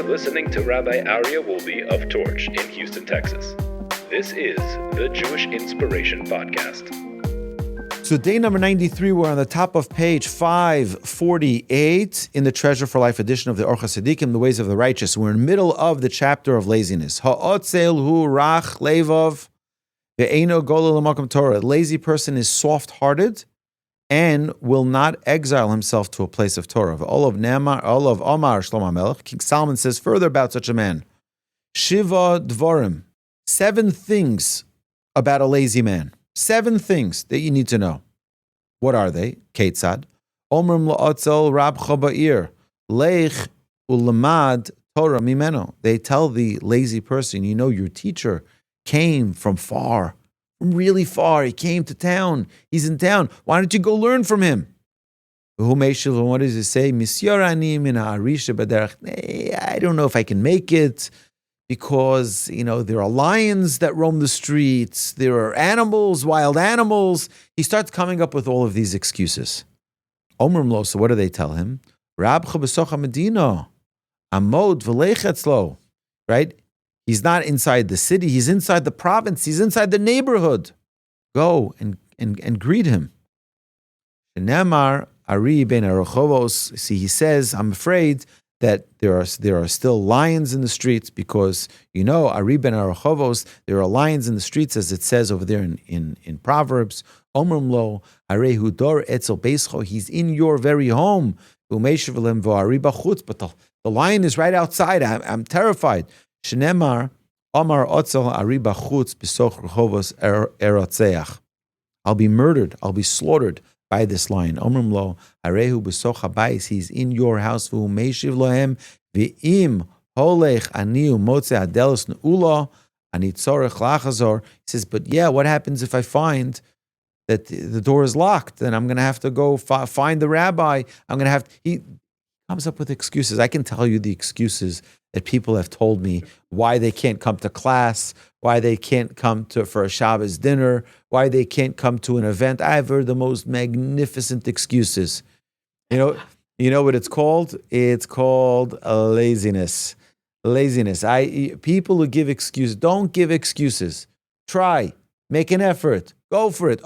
You're listening to Rabbi Aryeh Wolbe of Torch in Houston, Texas. This is the Jewish Inspiration Podcast. So day number 93, we're on the top of page 548 in the Treasure for Life edition of the Orchos Tzadikim, the ways of the righteous. We're in the middle of the chapter of laziness. Ha'otzel hu rach levov ve'eino golel l'makom Torah. A lazy person is soft-hearted and will not exile himself to a place of Torah. All of Omar Shlomo HaMelech. King Solomon says further about such a man. Shiva dvorim. 7 things about a lazy man. 7 things that you need to know. What are they? Ketzad. Omrim la'otzel rab chaba'ir. Leich ulamad Torah mimeno. They tell the lazy person, you know, your teacher came from far. Really far. He came to town. He's in town. Why don't you go learn from him? What does it say? I don't know if I can make it because, you know, there are lions that roam the streets. There are animals, wild animals. He starts coming up with all of these excuses. Omrim so what do they tell him? Right? He's not inside the city. He's inside the province. He's inside the neighborhood. Go and greet him. Shenemar Ari ben Arochovos. See, he says, I'm afraid that there are still lions in the streets because, you know, Ari ben Arochovos, there are lions in the streets, as it says over there in Proverbs. Omrim lo Arehu dor etzel beischo. He's in your very home. But the lion is right outside. I'm terrified. Shenemar Omar Otzel Ariba Chutz B'soch Rechovos Eratzeach. I'll be murdered. I'll be slaughtered by this lion. Omrim lo Arehu B'soch Habayis. He's in your house. V'hu meishiv lohem v'im holech aniu motze adelos neula ani tzorech lachazor. He says, but yeah, what happens if I find that the door is locked? Then I'm going to have to go find the rabbi. He comes up with excuses. I can tell you the excuses that people have told me why they can't come to class, why they can't come for a Shabbos dinner, why they can't come to an event. I've heard the most magnificent excuses. You know what it's called? It's called laziness. Laziness. People who give excuses, don't give excuses. Try, make an effort, go for it.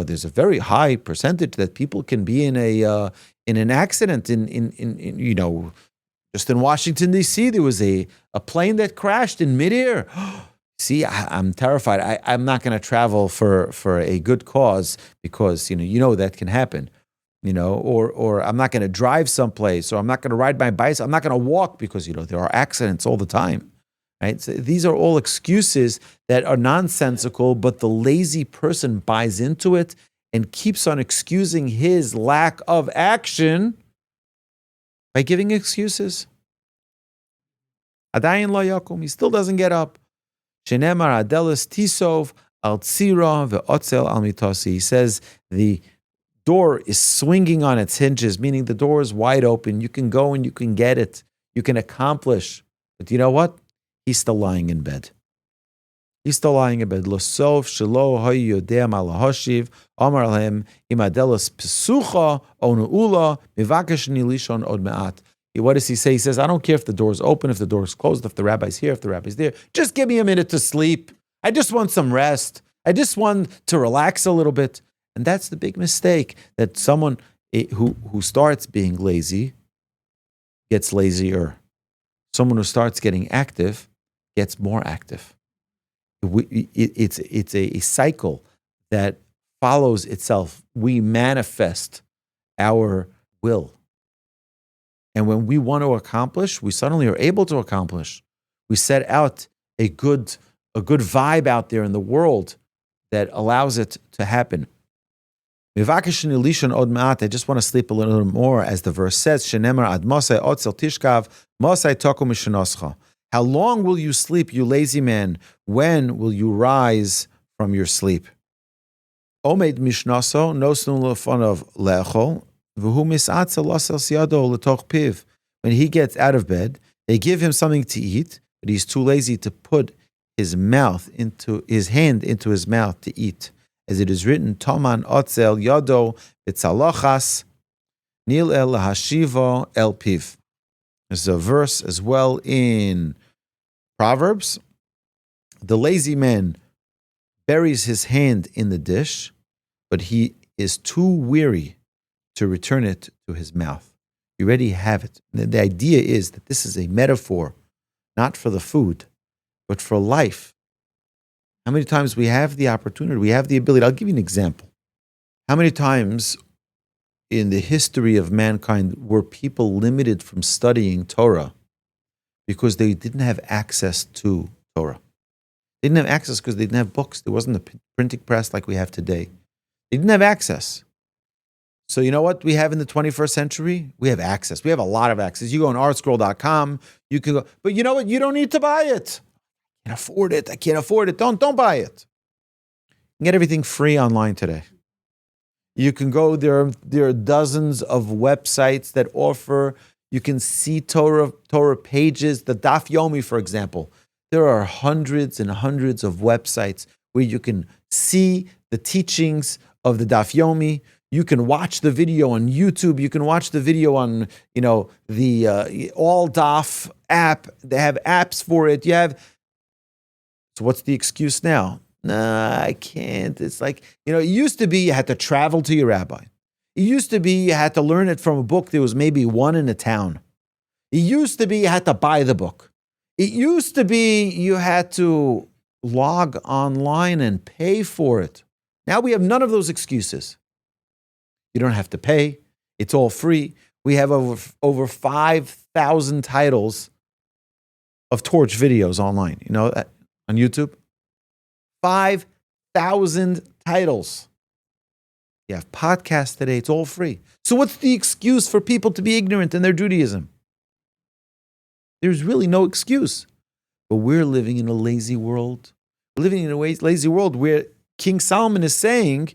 There's a very high percentage that people can be in an accident just in Washington, D.C., there was a plane that crashed in midair. See, I'm terrified. I'm not going to travel for a good cause because, that can happen, or I'm not going to drive someplace, or I'm not going to ride my bicycle. I'm not going to walk because, there are accidents all the time, right? So these are all excuses that are nonsensical, but the lazy person buys into it and keeps on excusing his lack of action by giving excuses. Adayin lo yakum, he still doesn't get up. Shenemar adelis tisov al tzira ve'otzel al mitasi. He says the door is swinging on its hinges, meaning the door is wide open. You can go and you can get it. You can accomplish. But you know what? He's still lying in bed. Losov shelo hayu yodea malahoshiv amar lehem imadelos pesucha onuula mivakashni lishon od me'at. What does he say? He says, I don't care if the door's open, if the door's closed, if the rabbi's here, if the rabbi's there. Just give me a minute to sleep. I just want some rest. I just want to relax a little bit. And that's the big mistake, that someone who starts being lazy gets lazier. Someone who starts getting active gets more active. It's a cycle that follows itself. We manifest our will. And when we want to accomplish, we suddenly are able to accomplish. We set out a good vibe out there in the world that allows it to happen. I just want to sleep a little more, as the verse says, how long will you sleep, you lazy man? When will you rise from your sleep? Omed mishnaso nosnu lefonav lechol v'hu misatzel lasel siado letoch piv. When he gets out of bed, they give him something to eat, but he's too lazy to put his hand into his mouth to eat. As it is written, Toman otzel yado v'tzalochas nil el lahashivo el piv. There's a verse as well in Proverbs. The lazy man buries his hand in the dish, but he is too weary to return it to his mouth. You already have it. The idea is that this is a metaphor, not for the food, but for life. How many times we have the opportunity, we have the ability. I'll give you an example. How many times in the history of mankind were people limited from studying Torah because they didn't have access to Torah? They didn't have access because they didn't have books. There wasn't a printing press like we have today. They didn't have access. So you know what we have in the 21st century? We have access. We have a lot of access. You go on ArtScroll.com, you can go, but you know what? You don't need to buy it. I can't afford it. I can't afford it. Don't buy it. You can get everything free online today. You can go, there are dozens of websites that offer, you can see Torah pages, the Daf Yomi, for example. There are hundreds and hundreds of websites where you can see the teachings of the Daf Yomi. You can watch the video on YouTube. You can watch the video on, the All Daf app. They have apps for it. So what's the excuse now? Nah, I can't. It's like, it used to be you had to travel to your rabbi. It used to be you had to learn it from a book. There was maybe one in a town. It used to be you had to buy the book. It used to be you had to log online and pay for it. Now we have none of those excuses. You don't have to pay. It's all free. We have over 5,000 titles of Torch videos online, on YouTube. 5,000 titles. You have podcasts today. It's all free. So what's the excuse for people to be ignorant in their Judaism? There's really no excuse. But we're living in a lazy world. We're living in a lazy world where King Solomon is saying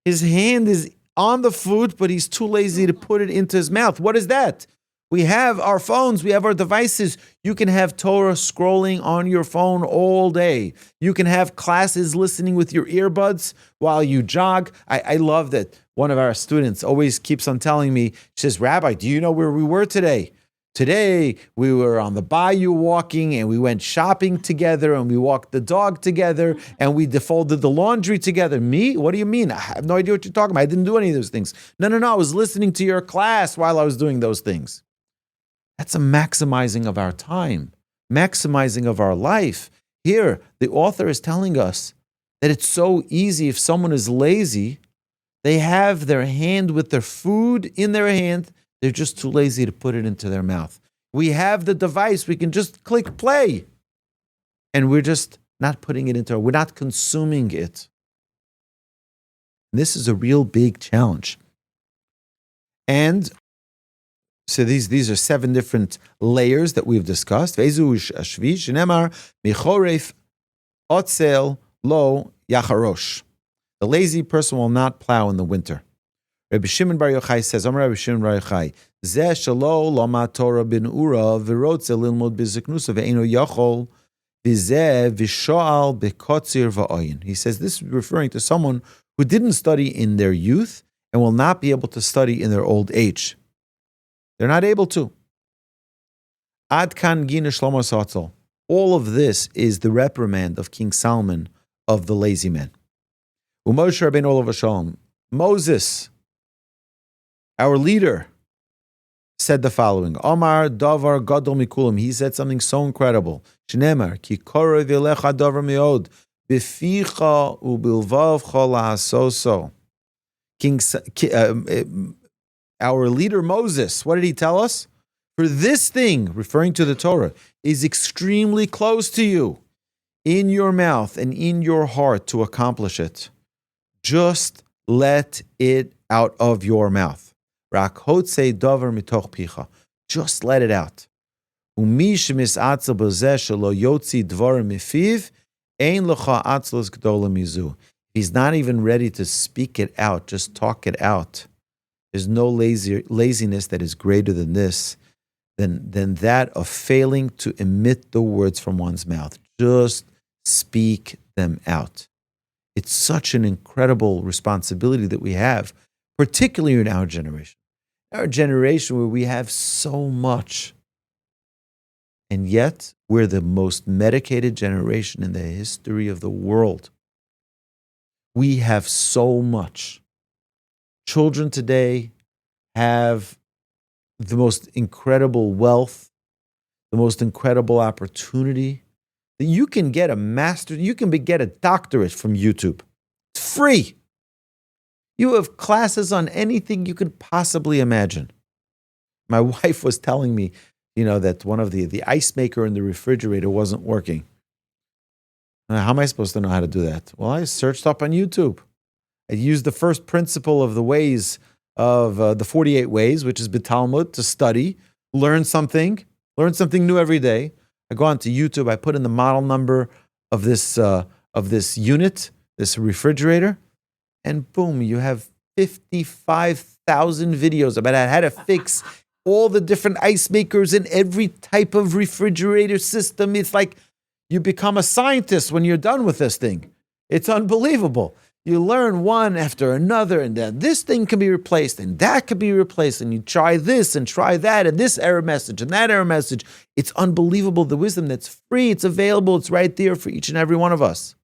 his hand is on the food, but he's too lazy to put it into his mouth. What is that? We have our phones, we have our devices. You can have Torah scrolling on your phone all day. You can have classes listening with your earbuds while you jog. I love that one of our students always keeps on telling me, she says, Rabbi, do you know where we were today? Today, we were on the bayou walking and we went shopping together and we walked the dog together and we folded the laundry together. Me? What do you mean? I have no idea what you're talking about. I didn't do any of those things. No. I was listening to your class while I was doing those things. That's a maximizing of our time, maximizing of our life. Here, the author is telling us that it's so easy if someone is lazy, they have their hand with their food in their hand, they're just too lazy to put it into their mouth. We have the device, we can just click play, and we're just not putting it we're not consuming it. This is a real big challenge. And so these are 7 different layers that we've discussed. The lazy person will not plow in the winter. Rabbi Shimon Bar Yochai says, Rabbi Shimon Bar Yochai, Zeh shelo lama Torah bin ura v'rotze lilmod b'ziknusa ve'eno yachol v'zeh v'shoal b'kotzir v'oyin. He says this is referring to someone who didn't study in their youth and will not be able to study in their old age. They're not able to. Ad kan gina Shlomo Satzel. All of this is the reprimand of King Solomon of the lazy man. Moshe Rabbeinu Olav Shalom. Moses, our leader, said the following: Omar davar gadol mikulam. He said something so incredible. Shneimar ki korev elecha davar meod b'ficha u'bilvavcha la'asoso. Our leader Moses, what did he tell us? For this thing, referring to the Torah, is extremely close to you, in your mouth and in your heart to accomplish it. Just let it out of your mouth. Rak hotze davar mitoch picha. Just let it out. Umi shemisatzel b'zeh shelo yotzi dvarim mifiv, ein lecha atzlos gdola mizu. He's not even ready to speak it out, just talk it out. There's no laziness that is greater than this, than that of failing to emit the words from one's mouth. Just speak them out. It's such an incredible responsibility that we have, particularly in our generation. Our generation where we have so much And yet, we're the most medicated generation in the history of the world. We have so much. Children today have the most incredible wealth, the most incredible opportunity. That you can get a master, you can get a doctorate from YouTube. It's free. You have classes on anything you could possibly imagine. My wife was telling me, that one of the ice maker in the refrigerator wasn't working. How am I supposed to know how to do that? Well, I searched up on YouTube. I used the first principle of the ways of the 48 ways, which is Talmud, to study, learn something new every day. I go onto YouTube. I put in the model number of this unit, this refrigerator, and boom, you have 55,000 videos about how to fix all the different ice makers in every type of refrigerator system. It's like you become a scientist when you're done with this thing. It's unbelievable. You learn one after another, and then this thing can be replaced, and that can be replaced, and you try this and try that, and this error message and that error message. It's unbelievable, the wisdom that's free, it's available, it's right there for each and every one of us.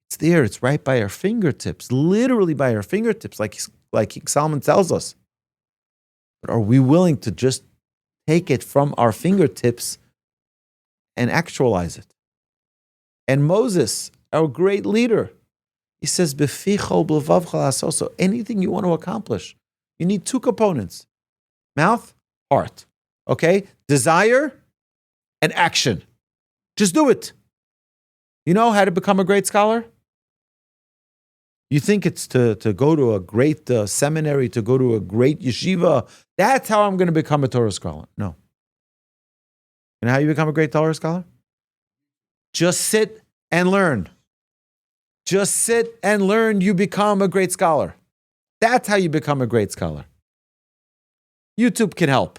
It's there, it's right by our fingertips, literally by our fingertips, like Solomon tells us. But are we willing to just take it from our fingertips and actualize it? And Moses, our great leader, he says, so anything you want to accomplish, you need two components: mouth, heart. Okay? Desire and action. Just do it. You know how to become a great scholar? You think it's to go to a great seminary, to go to a great yeshiva. That's how I'm going to become a Torah scholar. No. You know how you become a great Torah scholar? Just sit and learn. Just sit and learn, you become a great scholar. That's how you become a great scholar. YouTube can help.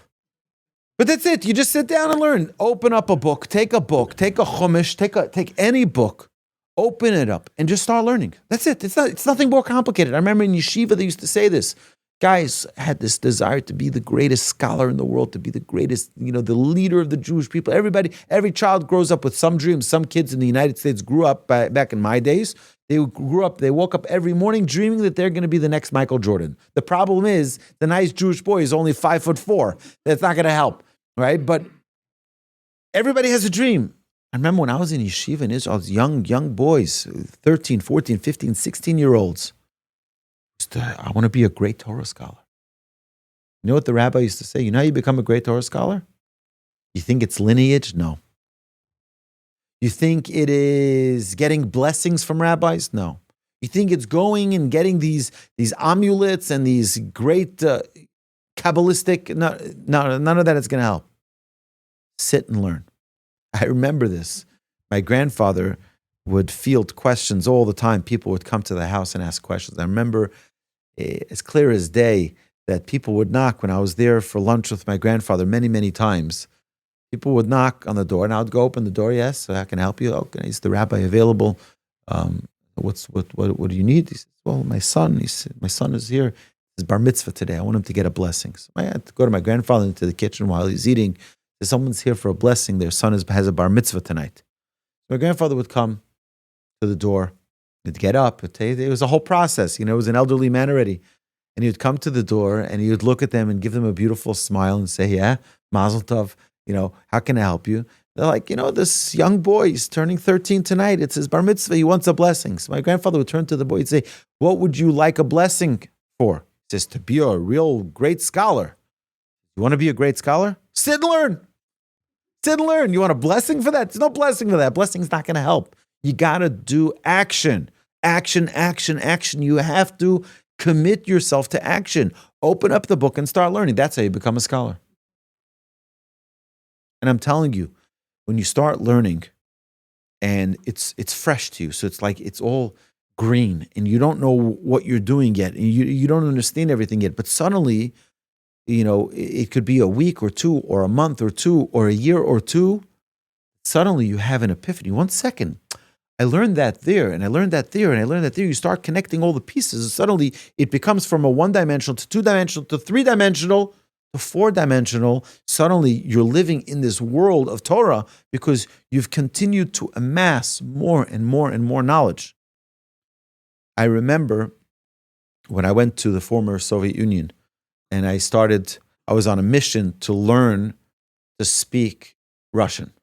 But that's it. You just sit down and learn. Open up a book, take a chumash, take any book, open it up, and just start learning. That's it. It's nothing more complicated. I remember in yeshiva they used to say this. Guys had this desire to be the greatest scholar in the world, to be the greatest, the leader of the Jewish people. Every child grows up with some dreams. Some kids in the United States grew up back in my days. They woke up every morning dreaming that they're going to be the next Michael Jordan. The problem is the nice Jewish boy is only 5'4". That's not going to help, right? But everybody has a dream. I remember when I was in yeshiva in Israel, I was young boys, 13, 14, 15, 16-year-olds. I want to be a great Torah scholar. You know what the rabbi used to say? You know how you become a great Torah scholar? You think it's lineage? No. You think it is getting blessings from rabbis? No. You think it's going and getting these amulets and these great Kabbalistic? No, none of that is going to help. Sit and learn. I remember this. My grandfather would field questions all the time. People would come to the house and ask questions. I remember as clear as day that people would knock when I was there for lunch with my grandfather many, many times. People would knock on the door, and I would go open the door. Yes, so I can help you. Okay, is the rabbi available? What do you need? He says, well, my son is here. It's bar mitzvah today. I want him to get a blessing. So I had to go to my grandfather into the kitchen while he's eating. Someone's here for a blessing. Their son has a bar mitzvah tonight. So my grandfather would come to the door. He'd get up. It was a whole process. It was an elderly man already. And he would come to the door and he would look at them and give them a beautiful smile and say, yeah, mazel tov. How can I help you? They're like, this young boy, he's turning 13 tonight. It's his bar mitzvah. He wants a blessing. So my grandfather would turn to the boy and say, what would you like a blessing for? He says, to be a real great scholar. You want to be a great scholar? Sit and learn. Sit and learn. You want a blessing for that? There's no blessing for that. Blessing's not going to help. You got to do action. Action, action, action. You have to commit yourself to action. Open up the book and start learning. That's how you become a scholar. And I'm telling you, when you start learning and it's fresh to you, so it's like it's all green and you don't know what you're doing yet and you don't understand everything yet, but suddenly, it could be a week or two or a month or two or a year or two, suddenly you have an epiphany. 1 second, I learned that there and I learned that there and I learned that there. You start connecting all the pieces and suddenly it becomes from a one-dimensional to two-dimensional to three-dimensional to four-dimensional, suddenly you're living in this world of Torah because you've continued to amass more and more and more knowledge. I remember when I went to the former Soviet Union and I was on a mission to learn to speak Russian.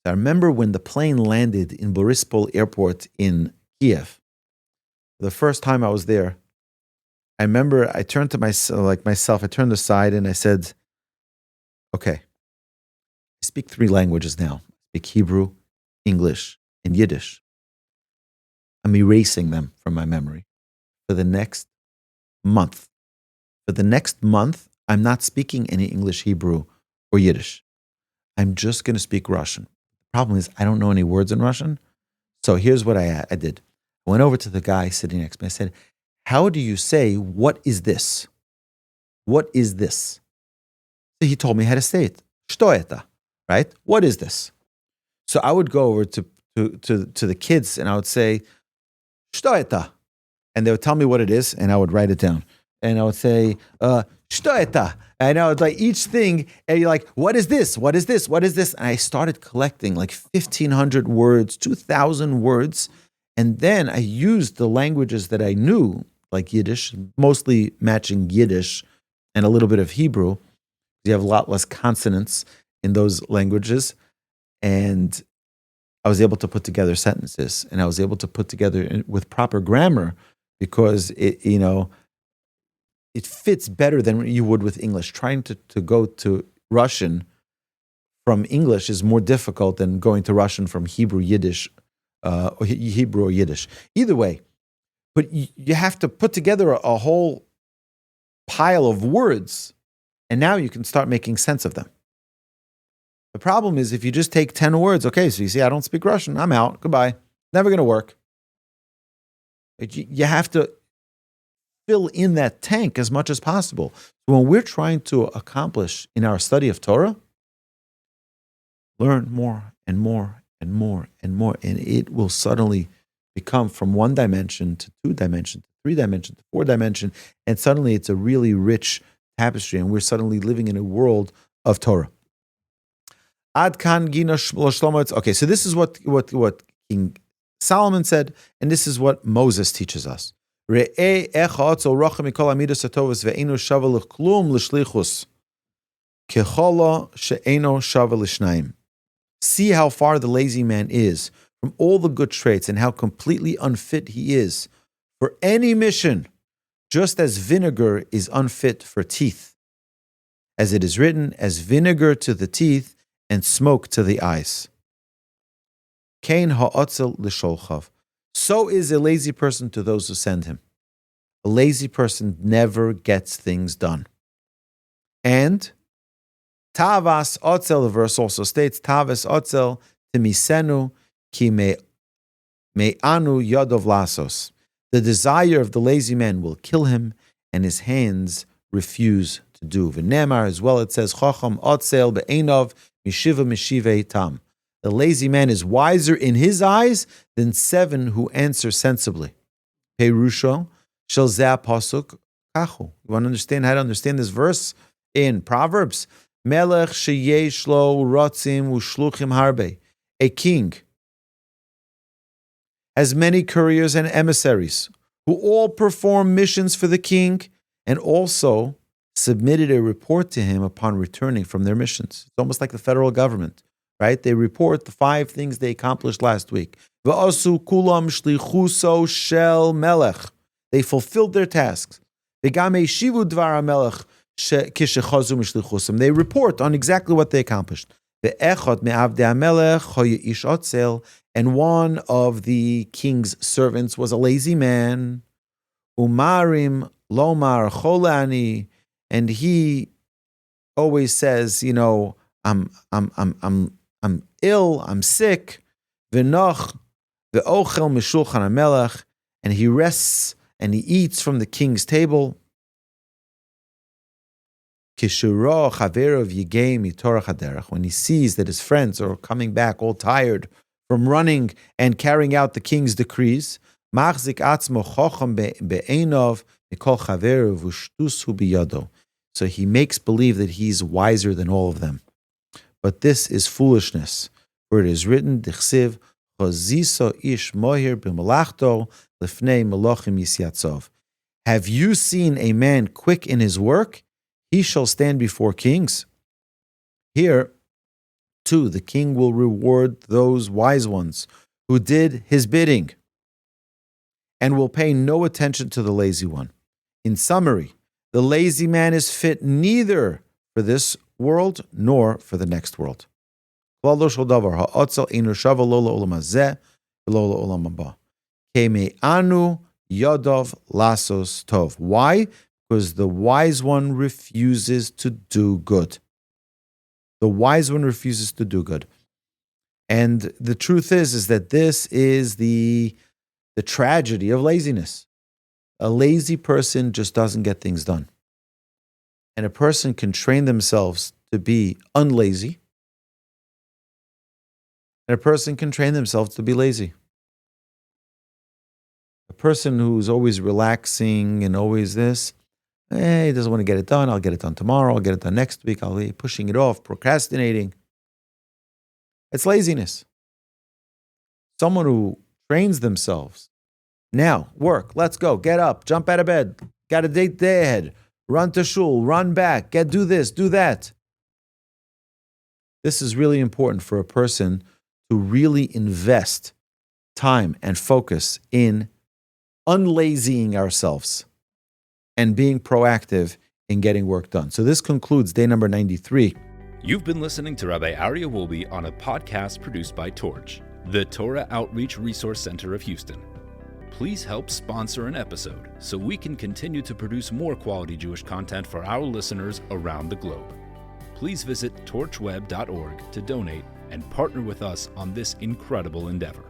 I remember when the plane landed in Borispol Airport in Kiev. The first time I was there, I remember I turned to myself, I turned aside and I said, okay, I speak 3 languages now. I speak Hebrew, English, and Yiddish. I'm erasing them from my memory for the next month. For the next month, I'm not speaking any English, Hebrew, or Yiddish. I'm just going to speak Russian. The problem is I don't know any words in Russian. So here's what I did. I went over to the guy sitting next to me. I said, how do you say, what is this? What is this? So he told me how to say it. Что это? Right? What is this? So I would go over to the kids and I would say, Что это? And they would tell me what it is and I would write it down. And I would say, Что это? And I would like each thing, and you're like, what is this? What is this? What is this? And I started collecting like 1,500 words, 2,000 words. And then I used the languages that I knew, like Yiddish, mostly matching Yiddish and a little bit of Hebrew. You have a lot less consonants in those languages. And I was able to put together sentences, and I was able to put together with proper grammar because it fits better than you would with English. Trying to go to Russian from English is more difficult than going to Russian from Hebrew, Yiddish, or Hebrew or Yiddish. Either way, but you have to put together a whole pile of words, and now you can start making sense of them. The problem is if you just take 10 words, okay, so you see, I don't speak Russian, I'm out, goodbye, never going to work. You have to fill in that tank as much as possible. So when we're trying to accomplish in our study of Torah, learn more and more and more and more, and it will suddenly become from 1 dimension to 2 dimension, to 3 dimension, to 4 dimension, and suddenly it's a really rich tapestry, and we're suddenly living in a world of Torah. Ad kan gina shlomo. Okay, so this is what King Solomon said, and this is what Moses teaches us. See how far the lazy man is from all the good traits and how completely unfit he is for any mission, just as vinegar is unfit for teeth. As it is written, as vinegar to the teeth and smoke to the eyes. Kain ha'otzel l'sholchav. So is a lazy person to those who send him. A lazy person never gets things done. And Tavas Otzel, the verse also states, Tavas Otzel timisenu ki me'anu yodov lasos. The desire of the lazy man will kill him, and his hands refuse to do. V'nemar, as well, it says, Chacham Otzel be'enov mishiva mishivei tam. The lazy man is wiser in his eyes than 7 who answer sensibly. Perusho shel zeh pasuk kachu. You want to understand how to understand this verse in Proverbs? Melech sheyesh lo rotzim ushluchim harbe. A king has many couriers and emissaries who all perform missions for the king and also submitted a report to him upon returning from their missions. It's almost like the federal government. Right? They report the 5 things they accomplished last week. V'asu kulam shlichuso shel melech. They fulfilled their tasks. V'gam eshivu dvar hamelech kishechazu mishlichusam. They report on exactly what they accomplished. Ve'echad me'avdei hamelech hoye ish otzel. And one of the king's servants was a lazy man. Umarim lomar cholani. And he always says, I'm ill, I'm sick, v'noch, v'ochel mishulchan hamelech, and he rests and he eats from the king's table. Kishuro chaverov yigei mitorach haderech, when he sees that his friends are coming back all tired from running and carrying out the king's decrees, machzik atzmo chocham be'enov mikol chaverov ushtusu biyado. So he makes believe that he's wiser than all of them. But this is foolishness. For it is written, Dichsiv, Choziso ish mohir b'malachto lifnei melochim yisyatzov. Have you seen a man quick in his work? He shall stand before kings. Here, too, the king will reward those wise ones who did his bidding and will pay no attention to the lazy one. In summary, the lazy man is fit neither for this world nor for the next world. Why? Because the wise one refuses to do good. The wise one refuses to do good. And the truth is that this is the tragedy of laziness. A lazy person just doesn't get things done. And a person can train themselves to be unlazy. And a person can train themselves to be lazy. A person who's always relaxing and always this, he doesn't want to get it done. I'll get it done tomorrow. I'll get it done next week. I'll be pushing it off, procrastinating. It's laziness. Someone who trains themselves. Now, work, let's go, get up, jump out of bed, got a date day ahead, run to shul, run back, do this, do that. This is really important for a person to really invest time and focus in unlazying ourselves and being proactive in getting work done. So this concludes day number 93. You've been listening to Rabbi Aryeh Wolbe on a podcast produced by Torch, the Torah Outreach Resource Center of Houston. Please help sponsor an episode so we can continue to produce more quality Jewish content for our listeners around the globe. Please visit torchweb.org to donate and partner with us on this incredible endeavor.